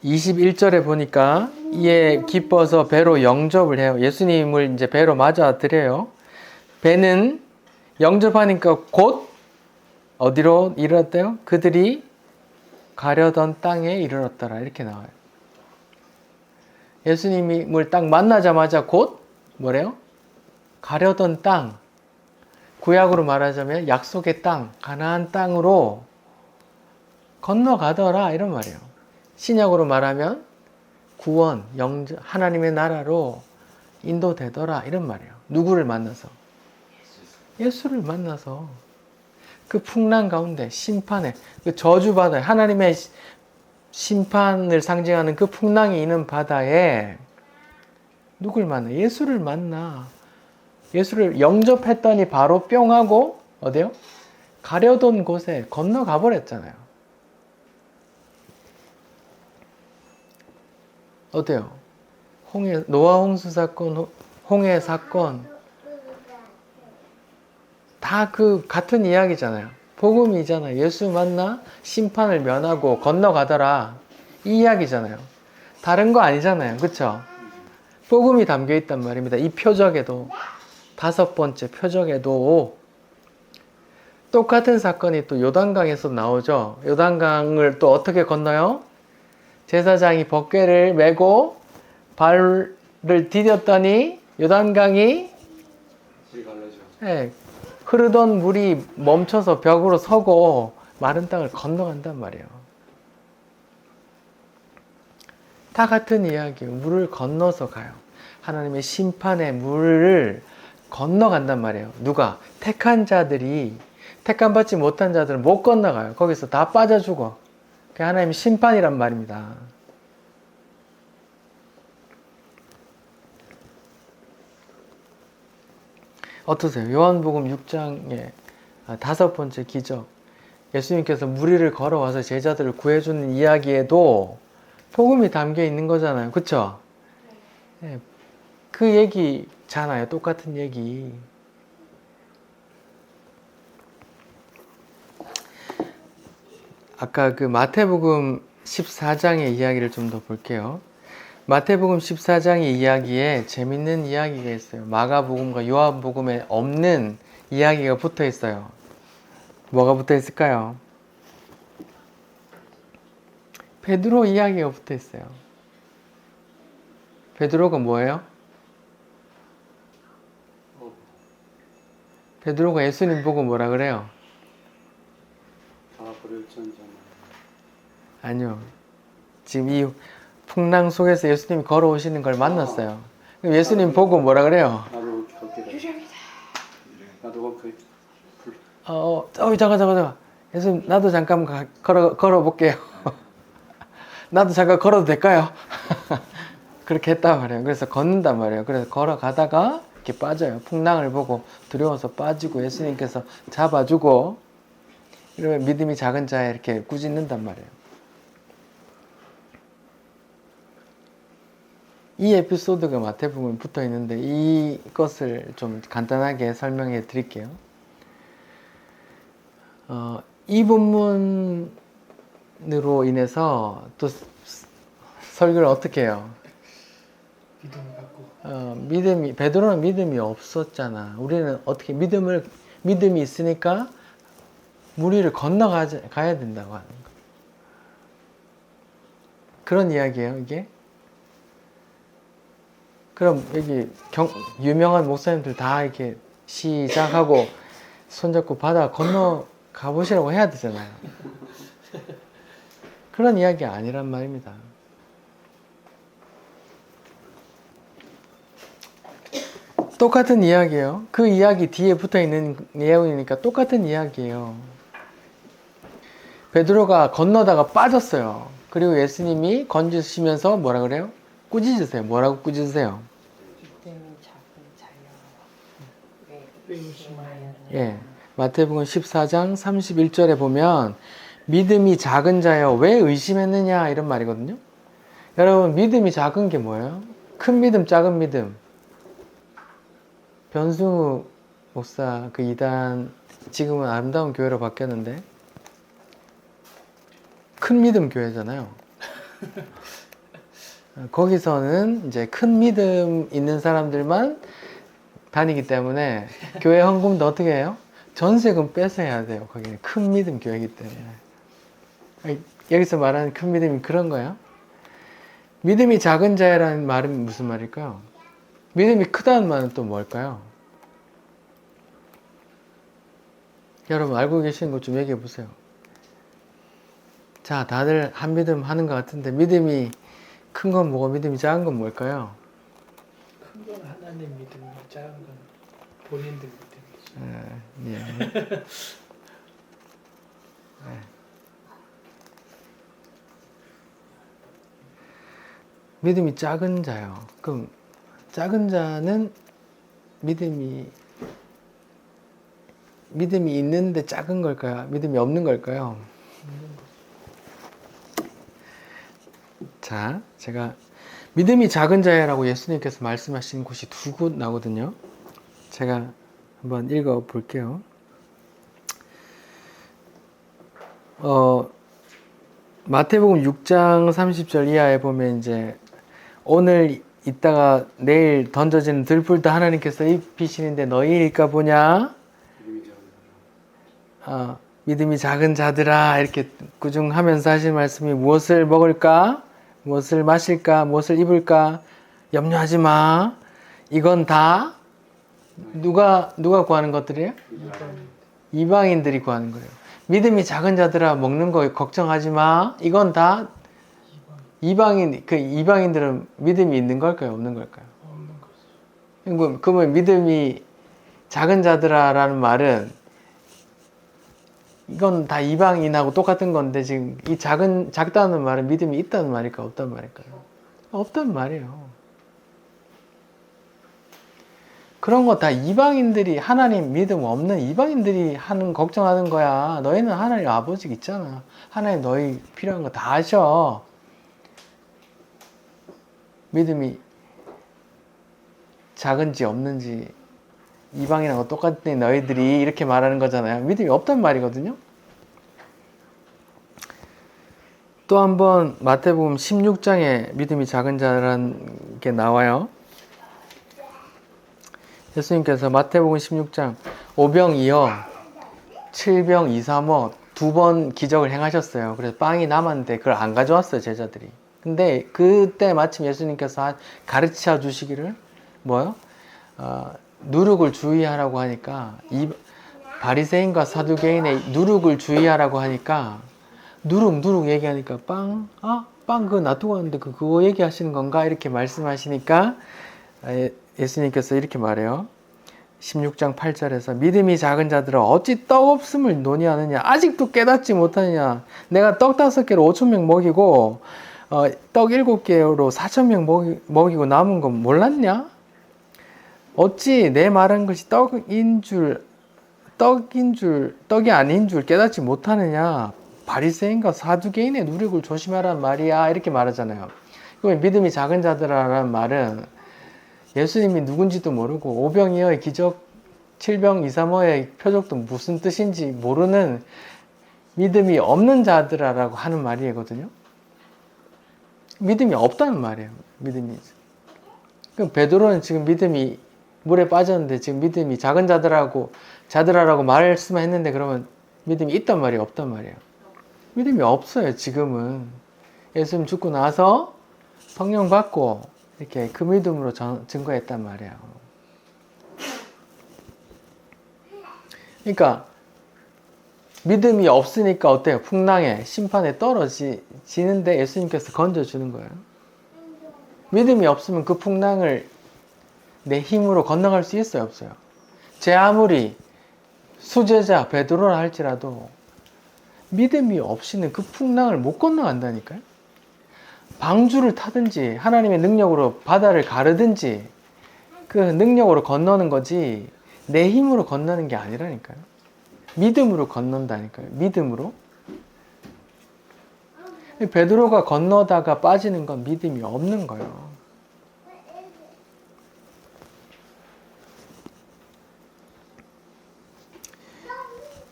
21절에 보니까, 이에 기뻐서 배로 영접을 해요. 예수님을 이제 배로 맞아들여요. 배는 영접하니까 곧 어디로 이르렀대요? 그들이 가려던 땅에 이르렀더라. 이렇게 나와요. 예수님을 딱 만나자마자 곧 뭐래요? 가려던 땅, 구약으로 말하자면 약속의 땅, 가나안 땅으로 건너가더라, 이런 말이에요. 신약으로 말하면 구원, 영접, 하나님의 나라로 인도되더라, 이런 말이에요. 누구를 만나서? 예수를 만나서 그 풍랑 가운데, 심판에, 그 저주바다에, 하나님의 심판을 상징하는 그 풍랑이 있는 바다에 누굴 만나? 예수를 만나. 예수를 영접했더니 바로 뿅 하고 어디요? 가려던 곳에 건너가 버렸잖아요. 어때요? 노아 홍수 사건, 홍해 사건 다 그 같은 이야기잖아요. 복음이잖아요. 예수 만나 심판을 면하고 건너가더라, 이 이야기잖아요. 다른 거 아니잖아요. 그쵸? 복음이 담겨 있단 말입니다. 이 표적에도, 5번째 표적에도 똑같은 사건이 또 요단강에서 나오죠. 요단강을 또 어떻게 건너요? 제사장이 벗궤를 메고 발을 디뎠더니 요단강이 흐르던 물이 멈춰서 벽으로 서고 마른 땅을 건너간단 말이에요. 다 같은 이야기예요. 물을 건너서 가요. 하나님의 심판의 물을 건너간단 말이에요. 누가? 택한 자들이, 택함 받지 못한 자들은 못 건너가요. 거기서 다 빠져 죽어. 그게 하나님의 심판이란 말입니다. 어떠세요? 요한복음 6장의 5번째 기적, 예수님께서 무리를 걸어와서 제자들을 구해주는 이야기에도 복음이 담겨 있는 거잖아요. 그쵸? 네, 그 얘기잖아요. 똑같은 얘기. 아까 그 마태복음 14장의 이야기를 좀 더 볼게요. 마태복음 14장의 이야기에 재밌는 이야기가 있어요. 마가복음과 요한복음에 없는 이야기가 붙어 있어요. 뭐가 붙어 있을까요? 베드로 이야기가 붙어 있어요. 베드로가 뭐예요? 베드로가 예수님 보고 뭐라 그래요? 아니요. 지금 이 풍랑 속에서 예수님이 걸어오시는 걸 만났어요. 그럼 예수님 보고 뭐라 그래요? 잠깐. 예수님, 나도 잠깐 걸어볼게요. 나도 잠깐 걸어도 될까요? 그렇게 했단 말이에요. 그래서 걷는단 말이에요. 그래서 걸어가다가 이렇게 빠져요. 풍랑을 보고 두려워서 빠지고 예수님께서 잡아주고, 이러면 믿음이 작은 자에 이렇게 꾸짖는단 말이에요. 이 에피소드가 마태복음에 붙어 있는데 이것을 좀 간단하게 설명해 드릴게요. 이 본문으로 인해서 또 설교를 어떻게 해요? 베드로는 믿음이 없었잖아. 우리는 어떻게 믿음이 있으니까 물 위를 건너가야 된다고 하는 거. 그런 이야기예요, 이게. 그럼 여기 유명한 목사님들 다 이렇게 시작하고 손잡고 바다 건너가 보시라고 해야 되잖아요. 그런 이야기 아니란 말입니다. 똑같은 이야기예요. 그 이야기 뒤에 붙어있는 내용이니까 똑같은 이야기예요. 베드로가 건너다가 빠졌어요. 그리고 예수님이 건지시면서 뭐라 그래요? 꾸짖으세요. 뭐라고 꾸짖으세요? 예, 마태복음 14장 31절에 보면 믿음이 작은 자여 왜 의심했느냐 이런 말이거든요. 여러분 믿음이 작은 게 뭐예요? 큰 믿음, 작은 믿음. 변승우 목사 그 이단 지금은 아름다운 교회로 바뀌었는데 큰 믿음 교회잖아요. 거기서는 이제 큰 믿음 있는 사람들만 다니기 때문에 교회 헌금도 어떻게 해요? 전세금 빼서 해야 돼요. 거기는 큰 믿음 교회이기 때문에. 여기서 말하는 큰 믿음이 그런 거예요. 믿음이 작은 자라는 말은 무슨 말일까요? 믿음이 크다는 말은 또 뭘까요? 여러분 알고 계시는 것 좀 얘기해 보세요. 자, 다들 한 믿음 하는 것 같은데 믿음이 큰 건 뭐고 믿음이 작은 건 뭘까요? 큰 건 하나님 믿음이, 작은 건 본인들 믿음이죠. 예. 네. 믿음이 작은 자요. 그럼 작은 자는 믿음이 있는데 작은 걸까요? 믿음이 없는 걸까요? 자, 제가 믿음이 작은 자야라고 예수님께서 말씀하신 곳이 두 곳 나거든요. 제가 한번 읽어 볼게요. 마태복음 6장 30절 이하에 보면 이제 오늘 있다가 내일 던져지는 들풀도 하나님께서 입히시는데 너희일까 보냐? 믿음이 작은 자들아 이렇게 꾸중하면서 하신 말씀이 무엇을 먹을까? 무엇을 마실까? 무엇을 입을까? 염려하지 마. 이건 다 누가 구하는 것들이에요? 이방인들이 구하는 거예요. 믿음이 작은 자들아 먹는 거 걱정하지 마. 이건 다 이방인들은 믿음이 있는 걸까요? 없는 걸까요? 없는 거죠. 그러면 믿음이 작은 자들아라는 말은 이건 다 이방인하고 똑같은 건데 지금 이 작다는 말은 믿음이 있다는 말일까 없다는 말일까요? 없다는 말이에요. 그런 거 다 이방인들이 하나님 믿음 없는 이방인들이 하는 걱정하는 거야. 너희는 하나님 아버지 있잖아. 하나님 너희 필요한 거 다 아셔. 믿음이 작은지 없는지 이방인하고 똑같은 너희들이 이렇게 말하는 거잖아요. 믿음이 없단 말이거든요. 또 한번 마태복음 16장에 믿음이 작은 자라는 게 나와요. 예수님께서 마태복음 16장 5병 2어 7병 2, 3어 두 번 기적을 행하셨어요. 그래서 빵이 남았는데 그걸 안 가져왔어요, 제자들이. 근데 그때 마침 예수님께서 가르쳐 주시기를 뭐요? 누룩을 주의하라고 하니까 바리새인과 사두개인의 누룩을 주의하라고 하니까 누룩 얘기하니까 빵 그거 놔두고 왔는데 그거 얘기하시는 건가? 이렇게 말씀하시니까 예수님께서 이렇게 말해요. 16장 8절에서 믿음이 작은 자들아 어찌 떡 없음을 논의하느냐? 아직도 깨닫지 못하느냐? 내가 떡 5개로 5,000명 먹이고 떡 7개로 4,000명 먹이고 남은 건 몰랐냐? 어찌 내 말한 것이 떡이 아닌 줄 깨닫지 못하느냐? 바리새인과 사두개인의 누룩을 조심하란 말이야. 이렇게 말하잖아요. 그러면 믿음이 작은 자들아라는 말은 예수님이 누군지도 모르고 오병이어의 기적, 7병 2, 3어의 표적도 무슨 뜻인지 모르는 믿음이 없는 자들아라고 하는 말이거든요. 믿음이 없다는 말이에요. 믿음이. 그럼 베드로는 지금 믿음이 물에 빠졌는데 지금 믿음이 작은 자들아라고 말씀했는데 그러면 믿음이 있단 말이에요, 없단 말이에요? 믿음이 없어요, 지금은. 예수님 죽고 나서 성령 받고 이렇게 그 믿음으로 증거했단 말이에요. 그러니까 믿음이 없으니까 어때요? 풍랑에, 심판에 떨어지는데 예수님께서 건져주는 거예요. 믿음이 없으면 그 풍랑을 내 힘으로 건너갈 수 있어요, 없어요? 제 아무리 수제자 베드로라 할지라도 믿음이 없이는 그 풍랑을 못 건너간다니까요. 방주를 타든지 하나님의 능력으로 바다를 가르든지 그 능력으로 건너는 거지 내 힘으로 건너는 게 아니라니까요. 믿음으로 건넌다니까요. 믿음으로. 베드로가 건너다가 빠지는 건 믿음이 없는 거예요.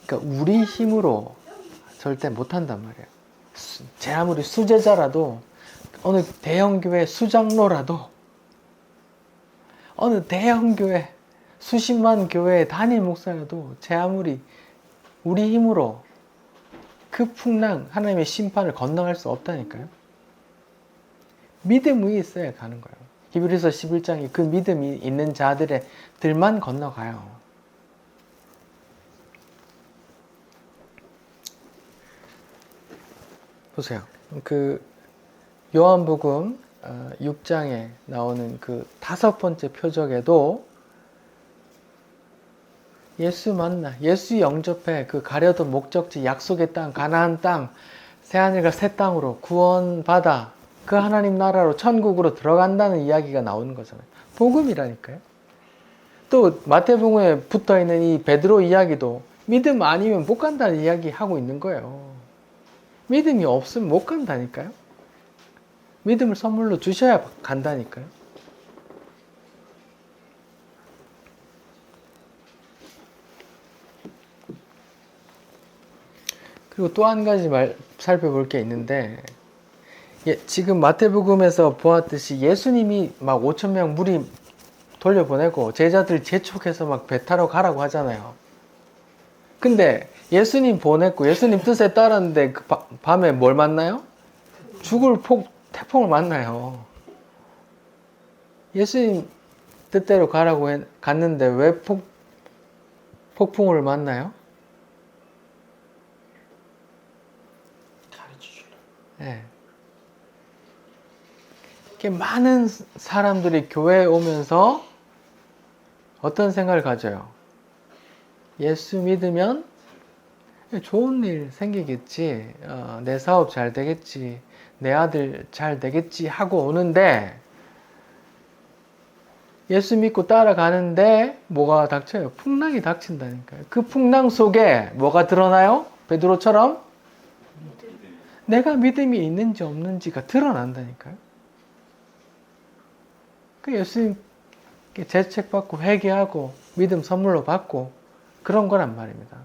그러니까 우리 힘으로 절대 못한단 말이에요. 제 아무리 수제자라도 어느 대형교회 수장로라도 어느 대형교회 수십만 교회의 단임 목사라도 제 아무리 우리 힘으로 그 풍랑 하나님의 심판을 건너갈 수 없다니까요. 믿음이 있어야 가는 거예요. 히브리서 11장이 그 믿음이 있는 자들만 건너가요. 보세요. 그 요한복음 6장에 나오는 그 5번째 표적에도 예수 만나, 예수 영접해 그 가려던 목적지 약속의 땅, 가나안 땅, 새하늘과 새 땅으로 구원받아 그 하나님 나라로 천국으로 들어간다는 이야기가 나오는 거잖아요. 복음이라니까요. 또 마태복음에 붙어있는 이 베드로 이야기도 믿음 아니면 못 간다는 이야기 하고 있는 거예요. 믿음이 없으면 못 간다니까요. 믿음을 선물로 주셔야 간다니까요. 그리고 또 한 가지 살펴볼 게 있는데, 지금 마태복음에서 보았듯이 예수님이 막 5,000명 무리 돌려보내고 제자들 재촉해서 막 배 타러 가라고 하잖아요. 근데 예수님 보냈고 예수님 뜻에 따랐는데 그 밤에 뭘 만나요? 죽을 태풍을 만나요. 예수님 뜻대로 가라고 갔는데 왜 폭풍을 만나요? 네. 이렇게 많은 사람들이 교회에 오면서 어떤 생각을 가져요? 예수 믿으면 좋은 일 생기겠지, 내 사업 잘 되겠지, 내 아들 잘 되겠지 하고 오는데 예수 믿고 따라가는데 뭐가 닥쳐요? 풍랑이 닥친다니까요. 그 풍랑 속에 뭐가 드러나요? 베드로처럼 내가 믿음이 있는지 없는지가 드러난다니까요. 그 예수님 재책받고 회개하고 믿음 선물로 받고 그런 거란 말입니다.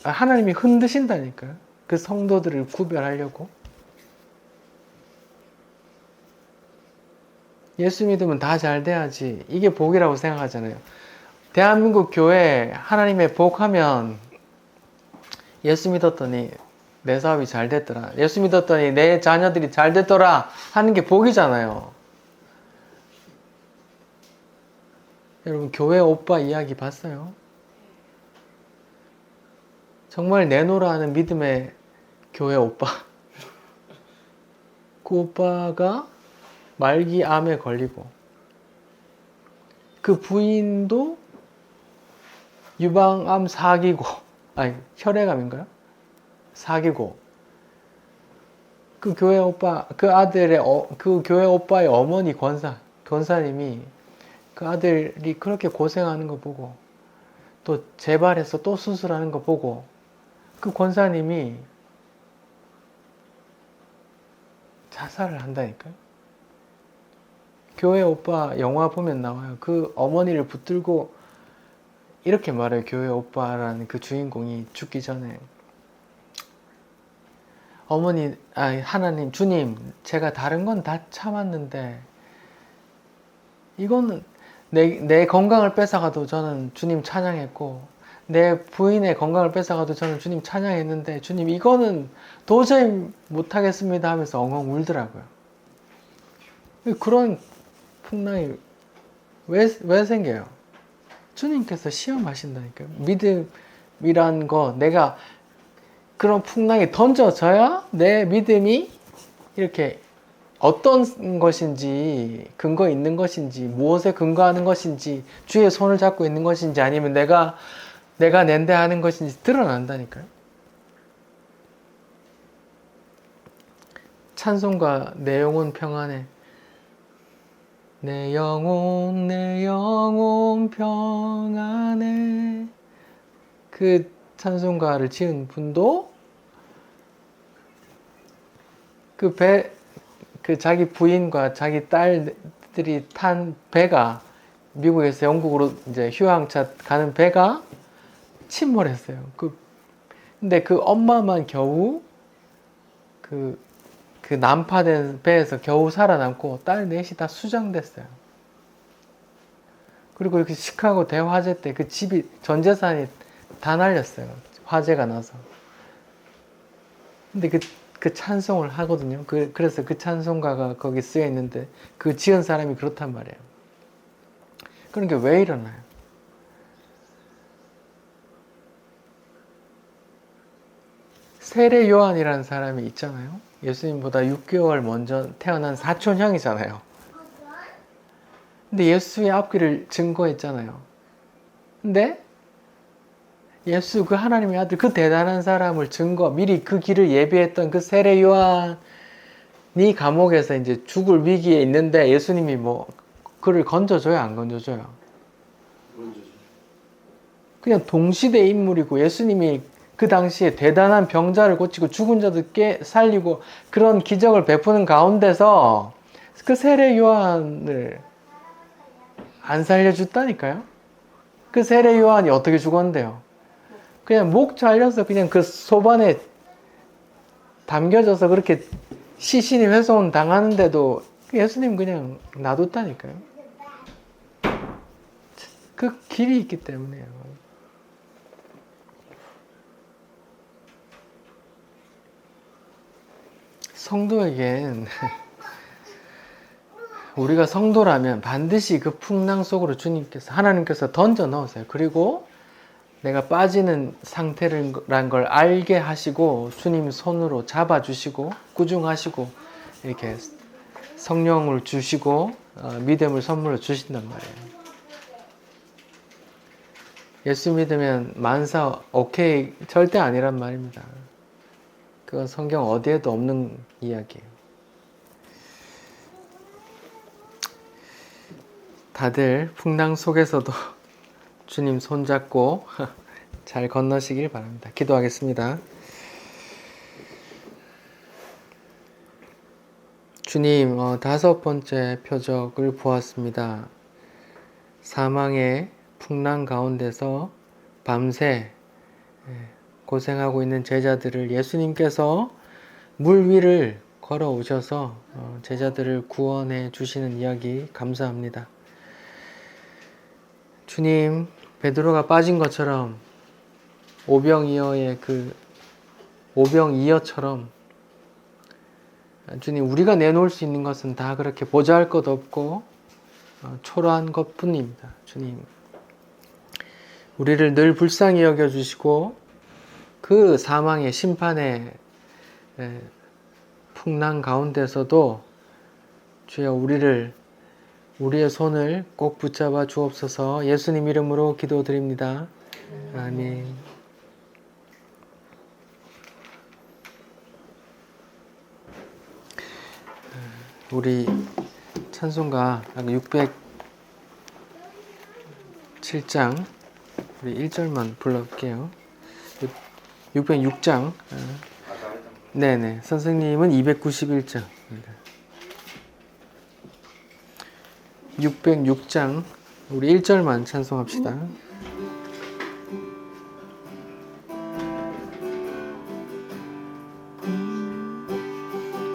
하나님이 흔드신다니까요. 그 성도들을 구별하려고. 예수 믿으면 다 잘 돼야지. 이게 복이라고 생각하잖아요. 대한민국 교회 하나님의 복하면 예수 믿었더니 내 사업이 잘 됐더라. 예수 믿었더니 내 자녀들이 잘 됐더라 하는 게 복이잖아요. 여러분 교회 오빠 이야기 봤어요? 정말 내노라 하는 믿음의 교회 오빠. 그 오빠가 말기암에 걸리고 그 부인도 유방암 사기고 혈액암인가요? 사기고 그 교회 오빠 그 교회 오빠의 어머니 권사님이 그 아들이 그렇게 고생하는 거 보고 또 재발해서 또 수술하는 거 보고 그 권사님이 자살을 한다니까요. 교회 오빠 영화 보면 나와요. 그 어머니를 붙들고 이렇게 말해요. 교회 오빠라는 그 주인공이 죽기 전에 하나님, 주님, 제가 다른 건 다 참았는데 이거는 내 건강을 뺏어가도 저는 주님 찬양했고 내 부인의 건강을 뺏어가도 저는 주님 찬양했는데 주님 이거는 도저히 못하겠습니다 하면서 엉엉 울더라고요. 그런 풍랑이 왜 생겨요? 주님께서 시험하신다니까요. 믿음이란 거 내가 그런 풍랑이 던져져야 내 믿음이 이렇게 어떤 것인지 근거 있는 것인지 무엇에 근거하는 것인지 주의 손을 잡고 있는 것인지 아니면 내가 낸대하는 것인지 드러난다니까요. 찬송가 내 영혼 평안해 내 영혼 평안해 그 찬송가를 지은 분도 그 자기 부인과 자기 딸들이 탄 배가 미국에서 영국으로 이제 휴양차 가는 배가 침몰했어요. 근데 그 엄마만 겨우 그 난파된 배에서 겨우 살아남고 딸 넷이 다 수장됐어요. 그리고 이렇게 시카고 대화재 때 그 집이 전 재산이 다 날렸어요. 화재가 나서. 근데 그 찬송을 하거든요. 그래서 그 찬송가가 거기 쓰여 있는데 그 지은 사람이 그렇단 말이에요. 그러니까 왜 일어나요? 세례 요한이라는 사람이 있잖아요. 예수님보다 6개월 먼저 태어난 사촌형이잖아요. 근데 예수의 앞길을 증거했잖아요. 근데 예수 그 하나님의 아들 그 대단한 사람을 미리 그 길을 예비했던 그 세례 요한이 감옥에서 이제 죽을 위기에 있는데 예수님이 뭐 그를 건져줘요, 안 건져줘요? 그냥 동시대 인물이고 예수님이 그 당시에 대단한 병자를 고치고 죽은 자들 살리고 그런 기적을 베푸는 가운데서 그 세례 요한을 안 살려줬다니까요. 그 세례 요한이 어떻게 죽었는데요? 그냥 목 잘려서 그냥 그 소반에 담겨져서 그렇게 시신이 훼손 당하는데도 예수님 그냥 놔뒀다니까요. 그 길이 있기 때문에요. 성도에겐 우리가 성도라면 반드시 그 풍랑 속으로 하나님께서 던져 넣으세요. 그리고 내가 빠지는 상태란 걸 알게 하시고 주님 손으로 잡아주시고 꾸중하시고 이렇게 성령을 주시고 믿음을 선물로 주신단 말이에요. 예수 믿으면 만사 오케이 절대 아니란 말입니다. 그건 성경 어디에도 없는 이야기예요. 다들 풍랑 속에서도 주님 손잡고 잘 건너시길 바랍니다. 기도하겠습니다. 주님, 5번째 표적을 보았습니다. 사망의 풍랑 가운데서 밤새 고생하고 있는 제자들을 예수님께서 물 위를 걸어오셔서 제자들을 구원해 주시는 이야기 감사합니다. 주님, 베드로가 빠진 것처럼 오병이어의 오병이어처럼 주님, 우리가 내놓을 수 있는 것은 다 그렇게 보잘것 것 없고 초라한 것 뿐입니다. 주님, 우리를 늘 불쌍히 여겨주시고 그 사망의 심판의 풍랑 가운데서도 주여 우리의 손을 꼭 붙잡아 주옵소서. 예수님 이름으로 기도드립니다. 아멘. 우리 찬송가 607장 우리 1절만 불러볼게요. 606장. 네네. 선생님은 291장. 606장 우리 1절만 찬송합시다.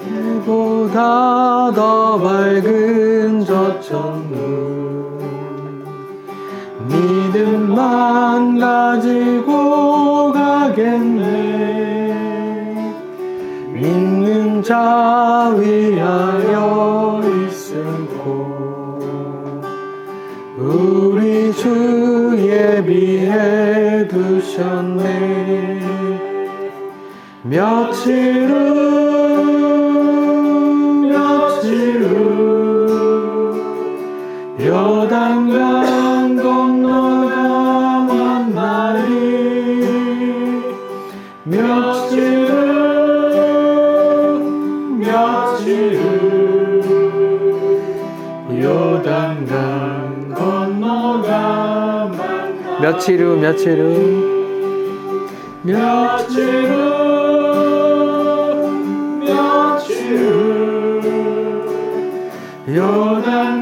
해보다 더 밝은 저 첫눈 믿음만 가지고 가겠네. 믿는 자 위하여 있음고 우리 주 예비해 두셨네. 며칠 후 요단강 건너가 만나리. 며칠 후 요단강 건너가 만나리. 며칠 후 요단